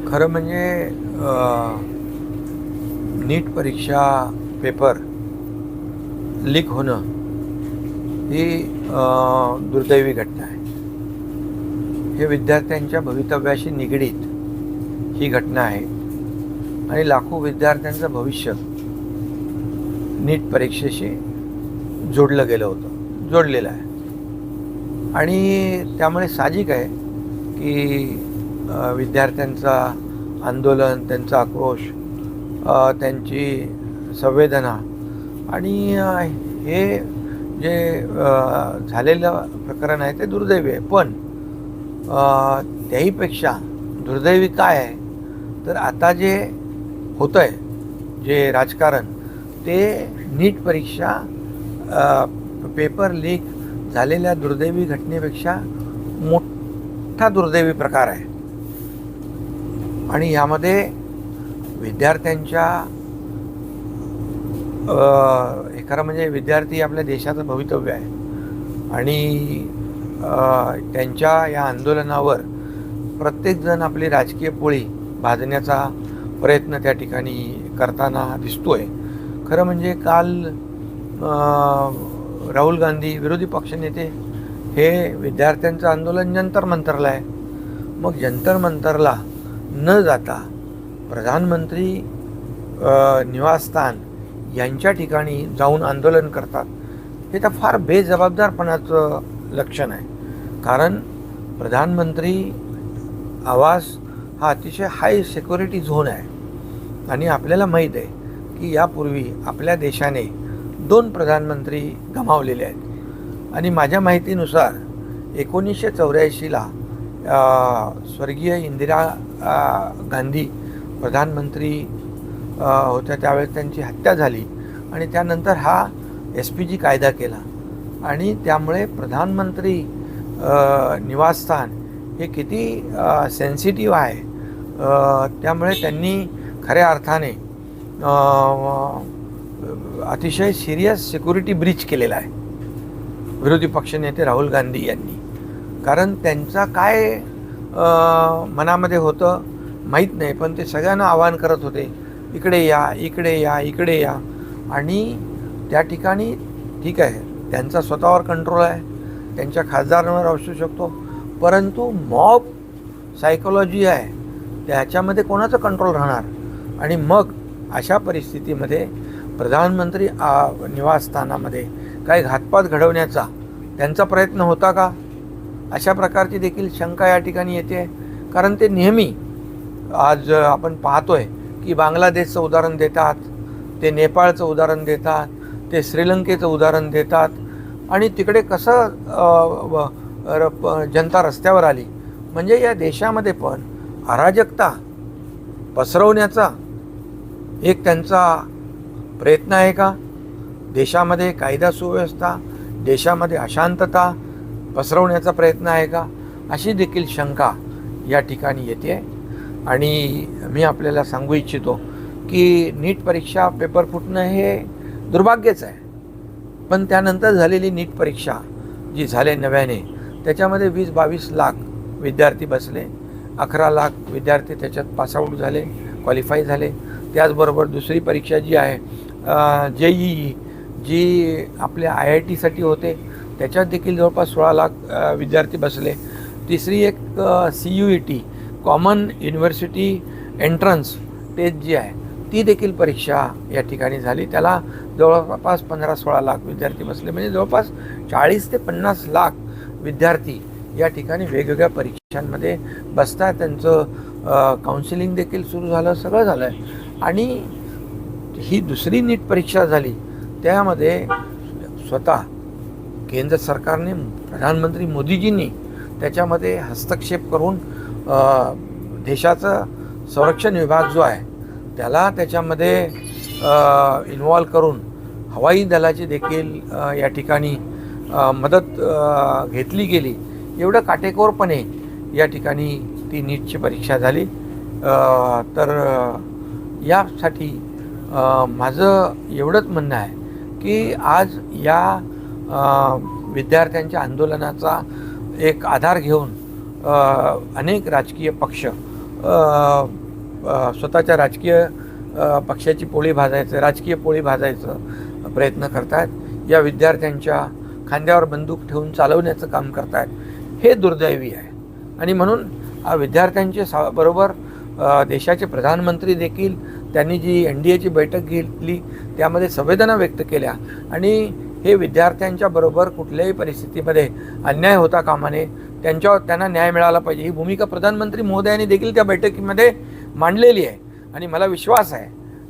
खरं म्हणजे नीट परीक्षा पेपर लीक होणं ही दुर्दैवी घटना आहे. हे विद्यार्थ्यांच्या भवितव्याशी निगडीत ही घटना आहे आणि लाखो विद्यार्थ्यांचं भविष्य नीट परीक्षेशी जोडलेलं आहे. आणि त्यामुळे साहजिक आहे की विद्यार्थ्यांचा आंदोलन, त्यांचा आक्रोश, त्यांची संवेदना आणि हे जे झालेलं प्रकरण आहे ते दुर्दैवी आहे. पण त्याहीपेक्षा दुर्दैवी काय आहे तर आता जे होतं आहे, जे राजकारण, ते नीट परीक्षा पेपर लीक झालेल्या दुर्दैवी घटनेपेक्षा मोठा दुर्दैवी प्रकार आहे. आणि यामध्ये विद्यार्थ्यांच्या खरं म्हणजे विद्यार्थी आपल्या देशाचं भवितव्य आहे आणि त्यांच्या या आंदोलनावर प्रत्येकजण आपली राजकीय पोळी भाजण्याचा प्रयत्न त्या ठिकाणी करताना दिसतोय. खरं म्हणजे काल राहुल गांधी, विरोधी पक्षनेते, हे विद्यार्थ्यांचं आंदोलन जंतर मंतरला आहे. मग जंतर मंतरला न जाता प्रधानमंत्री निवासस्थान यांच्या ठिकाणी जाऊन आंदोलन करतात. हे तर फार बेजबाबदारपणाचं लक्षण आहे. कारण प्रधानमंत्री आवास हा अतिशय हाय सिक्युरिटी झोन आहे आणि आपल्याला माहीत आहे की यापूर्वी आपल्या देशाने 2 प्रधानमंत्री गमावलेले आहेत. आणि माझ्या माहितीनुसार 1984ला स्वर्गीय इंदिरा गांधी प्रधानमंत्री होत्या, त्यावेळेस त्यांची हत्या झाली आणि त्यानंतर हा SPG कायदा केला आणि त्यामुळे प्रधानमंत्री निवासस्थान हे किती सेन्सिटिव्ह आहे. त्यामुळे त्यांनी खऱ्या अर्थाने अतिशय सिरियस सिक्युरिटी ब्रीच केलेला आहे विरोधी पक्षनेते राहुल गांधी यांनी. कारण त्यांचा काय मनामध्ये होतं माहीत नाही, पण ते सगळ्यांना आवाहन करत होते, इकडे या, इकडे या, इकडे या. आणि त्या ठिकाणी ठीक आहे, त्यांचा स्वतःवर कंट्रोल आहे, त्यांच्या खासदारांवर असू शकतो, परंतु मॉब सायकोलॉजी आहे त्याच्यामध्ये कोणाचं कंट्रोल राहणार. आणि मग अशा परिस्थितीमध्ये प्रधानमंत्री निवासस्थानामध्ये काही घातपात घडवण्याचा त्यांचा प्रयत्न होता का, अशा प्रकारची देखील शंका या ठिकाणी येते. कारण ते नेहमी आज आपण पाहतोय की बांगलादेशचं उदाहरण देतात, ते नेपाळचं उदाहरण देतात, ते श्रीलंकेचं उदाहरण देतात आणि तिकडे कसं जनता रस्त्यावर आली. म्हणजे या देशामध्ये पण अराजकता पसरवण्याचा एक त्यांचा प्रयत्न आहे का, देशामध्ये कायदा सुव्यवस्था, देशामध्ये अशांतता पसरवण्याचा प्रयत्न आहे का, अशी देखील शंका या ठिकाणी येते. आणि मी आपल्याला सांगू इच्छितो की नीट परीक्षा पेपर फुटणं हे दुर्भाग्यच आहे. पण त्यानंतर झालेली नीट परीक्षा जी झाले नव्याने, त्याच्यामध्ये 20-22 लाख विद्यार्थी बसले, 11 लाख विद्यार्थी त्याच्यात पासआउट झाले, क्वालिफाय झाले. त्याचबरोबर दुसरी परीक्षा जी आहे JEE, जी आपल्या IITसाठी होते, त्याच्यात देखील जवळपास 16 लाख विद्यार्थी बसले. तिसरी एक CUET, common university entrance test जी आहे, ती देखील परीक्षा या ठिकाणी झाली. त्याला जवळपास 15-16 लाख विद्यार्थी बसले. म्हणजे जवळपास 40 ते 50 लाख विद्यार्थी या ठिकाणी वेगवेगळ्या परीक्षांमध्ये बसतात. त्यांचं काउन्सिलिंग देखील सुरू झालं, सगळं झालं आहे. आणि ही दुसरी नीट परीक्षा झाली, त्यामध्ये स्वतः केंद्र सरकारने, प्रधानमंत्री मोदीजींनी त्याच्यामध्ये हस्तक्षेप करून देशाचं संरक्षण विभाग जो आहे त्याला त्याच्यामध्ये इन्व्हॉल्व करून हवाई दलाची देखील या ठिकाणी मदत घेतली गेली. एवढं काटेकोरपणे या ठिकाणी ती नीटची परीक्षा झाली. तर यासाठी माझं एवढंच म्हणणं आहे की आज या विद्यार्थ्यांच्या आंदोलनाचा एक आधार घेऊन अनेक राजकीय पक्ष स्वतःच्या राजकीय पक्षाची पोळी भाजायचं, राजकीय पोळी भाजायचं प्रयत्न करतायत. या विद्यार्थ्यांच्या खांद्यावर बंदूक ठेवून चालवण्याचं काम करतायत. हे दुर्दैवी आहे. आणि म्हणून विद्यार्थ्यांचे बरोबर देशाचे प्रधानमंत्री देखील त्यांनी जी NDAची बैठक घेतली त्यामध्ये संवेदना व्यक्त केल्या आणि हे विद्यार्थ्यांच्या बरोबर कुठल्याही परिस्थितीमध्ये अन्याय होता कामा नये, त्यांना न्याय मिळाला पाहिजे ही भूमिका प्रधानमंत्री महोदयांनी देखील त्या बैठकीमध्ये मांडलेली आहे. आणि मला विश्वास आहे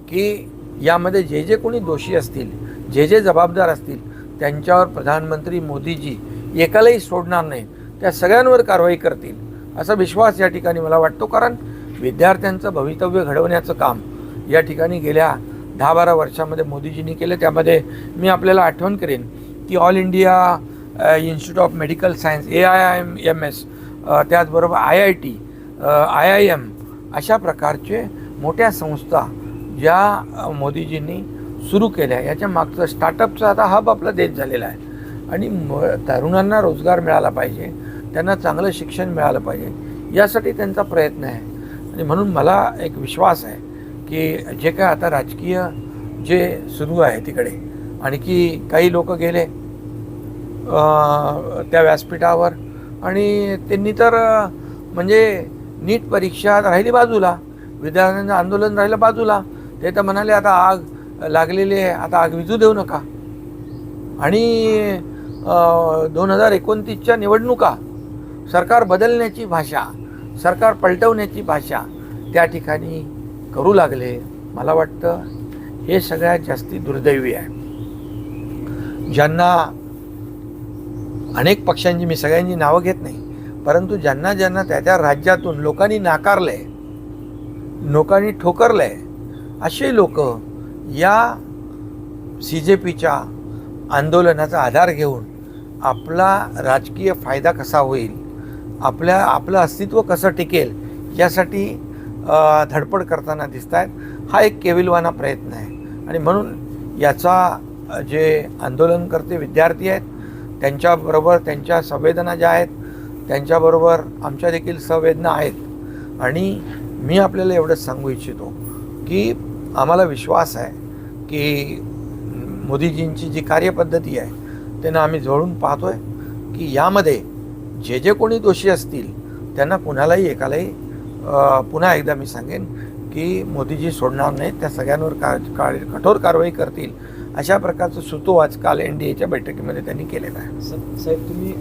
की यामध्ये जे जे कोणी दोषी असतील, जे जे जबाबदार असतील त्यांच्यावर प्रधानमंत्री मोदीजी एकालाही सोडणार नाही, त्या सगळ्यांवर कारवाई करतील असा विश्वास या ठिकाणी मला वाटतो. कारण विद्यार्थ्यांचं भवितव्य घडवण्याचं काम या ठिकाणी गेल्या 10-12 वर्षामध्ये मोदीजींनी केलं. त्यामध्ये मी आपल्याला आठवण करेन की all India institute of medical science AIIMS, त्याचबरोबर IIT, IIM अशा प्रकारचे मोठ्या संस्था ज्या मोदीजींनी सुरू केल्या. याच्या मागचं स्टार्टअपचा आता हब आपला देश झालेला आहे. आणि तरुणांना रोजगार मिळाला पाहिजे, त्यांना चांगलं शिक्षण मिळालं पाहिजे, यासाठी त्यांचा प्रयत्न आहे. आणि म्हणून मला एक विश्वास आहे की जे काय आता राजकीय जे सुरू आहे तिकडे, आणखी काही लोक गेले त्या व्यासपीठावर आणि त्यांनी तर म्हणजे नीट परीक्षा राहिली बाजूला, विद्यार्थ्यांचं आंदोलन राहिलं बाजूला. ते तर म्हणाले आता आग लागलेली आहे, आता आग विझू देऊ नका. आणि 2029च्या निवडणुका, सरकार बदलण्याची भाषा, सरकार पलटवण्याची भाषा त्या ठिकाणी करू लागले. मला वाटतं हे सगळ्यात जास्ती दुर्दैवी आहे. ज्यांना अनेक पक्षांची, मी सगळ्यांची नावं घेत नाही, परंतु ज्यांना ज्यांना त्या राज्यातून लोकांनी नाकारलं आहे, लोकांनी ठोकरलं आहे, असे लोक या CJPच्या आंदोलनाचा आधार घेऊन आपला राजकीय फायदा कसा होईल, आपलं अस्तित्व कसं टिकेल यासाठी धडपड करताना दिसत आहेत. हा एक केविलवाना प्रयत्न आहे. आणि म्हणून याचा जे आंदोलनकर्ते विद्यार्थी आहेत त्यांच्याबरोबर त्यांच्या संवेदना ज्या आहेत त्यांच्याबरोबर आमच्या देखील संवेदना आहेत. आणि मी आपल्याला एवढंच सांगू इच्छितो की आम्हाला विश्वास आहे की मोदीजींची जी कार्यपद्धती आहे त्यांना आम्ही जवळून पाहतो आहे की यामध्ये जे जे कोणी दोषी असतील त्यांना कुणालाही एकालाही पुन्हा एकदा मी सांगेन की मोदीजी सोडणार नाहीत, त्या सगळ्यांवर कठोर कारवाई करतील अशा प्रकारचं सुतोवाच काल NDAच्या बैठकीमध्ये त्यांनी केलेला आहे. साहेब, तुम्ही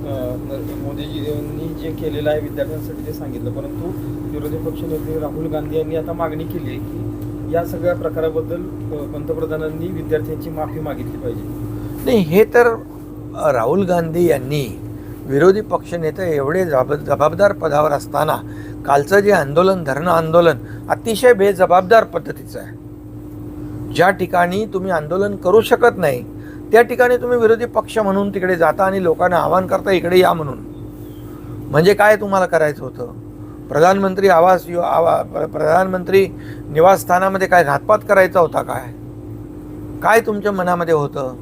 मोदीजींनी जे केलेलं आहे विद्यार्थ्यांसाठी ते सांगितलं, परंतु विरोधी पक्षनेते राहुल गांधी यांनी आता मागणी केली आहे की या सगळ्या प्रकाराबद्दल पंतप्रधानांनी विद्यार्थ्यांची माफी मागितली पाहिजे. नाही, हे तर राहुल गांधी यांनी विरोधी पक्षनेते एवढे जबाबदार पदावर असताना कालचं जे आंदोलन, धरणं आंदोलन अतिशय बेजबाबदार पद्धतीचं आहे. ज्या ठिकाणी तुम्ही आंदोलन करू शकत नाही त्या ठिकाणी तुम्ही विरोधी पक्ष म्हणून तिकडे जाता आणि लोकांना आवाहन करता इकडे या म्हणून. म्हणजे काय तुम्हाला करायचं होतं? प्रधानमंत्री प्रधानमंत्री निवासस्थानामध्ये काय घातपात करायचा होता काय तुमच्या मनामध्ये होतं?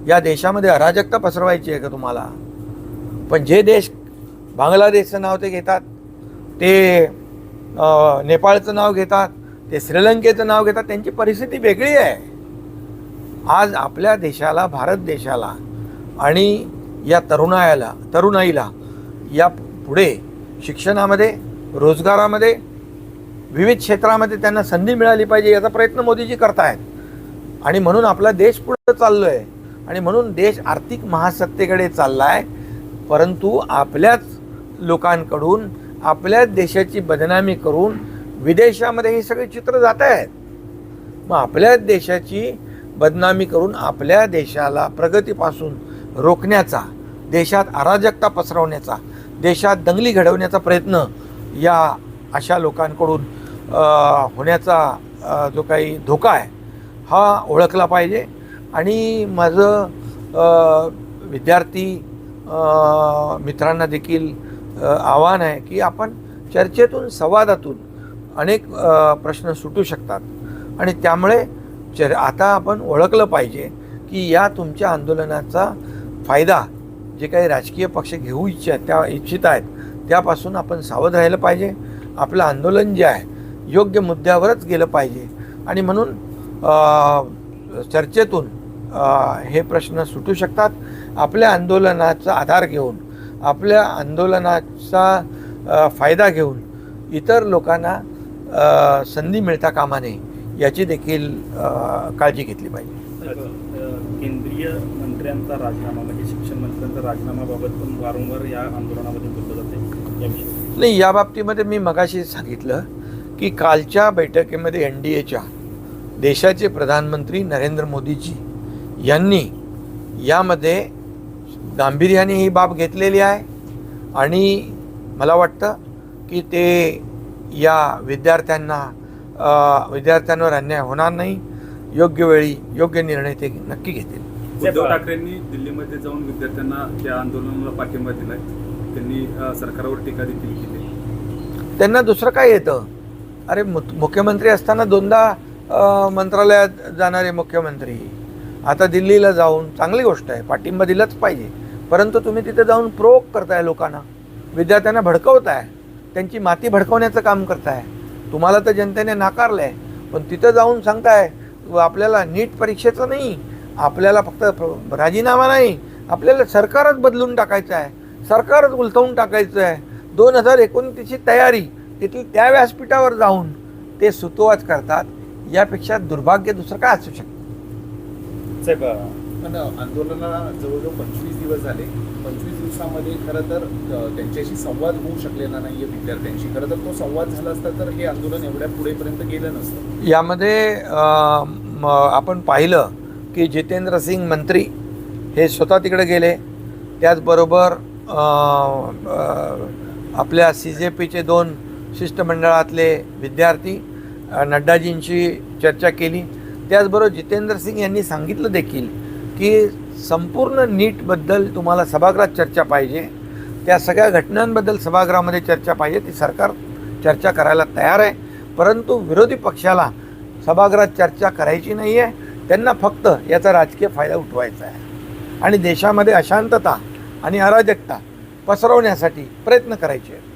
या देशामध्ये अराजकता पसरवायची आहे का तुम्हाला? पण जे देश बांगलादेशचं नाव ते घेतात, ते नेपाळचं नाव घेतात, ते श्रीलंकेचं नाव घेतात, त्यांची परिस्थिती वेगळी आहे. आज आपल्या देशाला, भारत देशाला आणि या तरुणाईला या पुढे शिक्षणामध्ये, रोजगारामध्ये, विविध क्षेत्रामध्ये त्यांना संधी मिळाली पाहिजे याचा प्रयत्न मोदीजी करतायत. आणि म्हणून आपला देश पुढे चाललो आहे आणि म्हणून देश आर्थिक महासत्तेकडे चालला आहे. परंतु आपल्याच लोकांकडून आपल्याच देशाची बदनामी करून विदेशामध्ये हे सगळे चित्र जात आहेत. मग आपल्याच देशाची बदनामी करून आपल्या देशाला प्रगतीपासून रोखण्याचा, देशात अराजकता पसरवण्याचा, देशात दंगली घडवण्याचा प्रयत्न या अशा लोकांकडून होण्याचा जो काही धोका आहे हा ओळखला पाहिजे. आणि माझं विद्यार्थी मित्रांना देखील आव्हान आहे की आपण चर्चेतून, संवादातून अनेक प्रश्न सुटू शकतात. आणि त्यामुळे आता आपण ओळखलं पाहिजे की या तुमच्या आंदोलनाचा फायदा जे काही राजकीय पक्ष घेऊ इच्छित आहेत त्यापासून आपण सावध राहिलं पाहिजे. आपलं आंदोलन जे आहे योग्य मुद्द्यावरच गेलं पाहिजे आणि म्हणून चर्चेतून हे प्रश्न सुटू शकतात. आपल्या आंदोलनाचा आधार घेऊन, आपल्या आंदोलनाचा फायदा घेऊन इतर लोकांना संधी मिळता कामा नये याची देखील काळजी घेतली पाहिजे. केंद्रीय मंत्र्यांचा राजीनामा म्हणजे शिक्षण मंत्र्यांचा राजीनामाबाबत पण वारंवार या आंदोलनामध्ये बोललं जाते याविषयी. नाही, या बाबतीमध्ये मी मगाशी सांगितलं की कालच्या बैठकीमध्ये NDAच्या देशाचे प्रधानमंत्री नरेंद्र मोदीजी यांनी यामध्ये गांभीर्याने ही बाब घेतलेली आहे आणि मला वाटतं की ते या विद्यार्थ्यांवर अन्याय होणार नाही. योग्य वेळी योग्य निर्णय ते नक्की घेतील. उद्धव ठाकरेंनी दिल्लीमध्ये जाऊन विद्यार्थ्यांना त्या आंदोलनाला पाठिंबा दिलाय. त्यांनी सरकारवर टीका देखील केली. त्यांना दुसरं काय येतं? अरे मुख्यमंत्री असताना 2दा मंत्रालयात जाणारे मुख्यमंत्री आता दिल्लीला जाऊन चांगली गोष्ट आहे, पाठिंबा दिलाच पाहिजे. परंतु तुम्ही तिथे जाऊन प्रोवोक करताय, लोकांना विद्यार्थ्यांना भडकवताय, त्यांची माती भडकवण्याचं काम करताय. तुम्हाला तर जनतेने नाकारलं आहे, पण तिथं जाऊन सांगताय आपल्याला नीट परीक्षेचं नाही, आपल्याला फक्त राजीनामा नाही, आपल्याला सरकारच बदलून टाकायचं आहे, सरकारच उलथवून टाकायचं आहे. 2029ची तयारी तिथली त्या व्यासपीठावर जाऊन ते सुतोवाच करतात. यापेक्षा दुर्भाग्य दुसरं काय असू शकतं? साहेब, पण आंदोलनाला जवळजवळ 25 दिवस झाले. 25 दिवसामध्ये खरं तर त्यांच्याशी संवाद होऊ शकलेला नाही आहे विद्यार्थ्यांशी. खरं तर तो संवाद झाला असता तर हे आंदोलन एवढ्या पुढेपर्यंत गेलं नसतं. यामध्ये आपण पाहिलं की जितेंद्र सिंग मंत्री हे स्वतः तिकडे गेले. त्याचबरोबर आपल्या CJPचे 2 शिष्टमंडळातले विद्यार्थी नड्डाजींशी चर्चा केली. त्याचबरोबर जितेंद्र सिंग यांनी सांगितलं देखील की संपूर्ण नीटबद्दल तुम्हाला सभागृहात चर्चा पाहिजे, त्या सगळ्या घटनांबद्दल सभागृहामध्ये चर्चा पाहिजे. ती सरकार चर्चा करायला तयार आहे, परंतु विरोधी पक्षाला सभागृहात चर्चा करायची नाही आहे. त्यांना फक्त याचा राजकीय फायदा उठवायचा आहे आणि देशामध्ये अशांतता आणि अराजकता पसरवण्यासाठी प्रयत्न करायचे आहेत.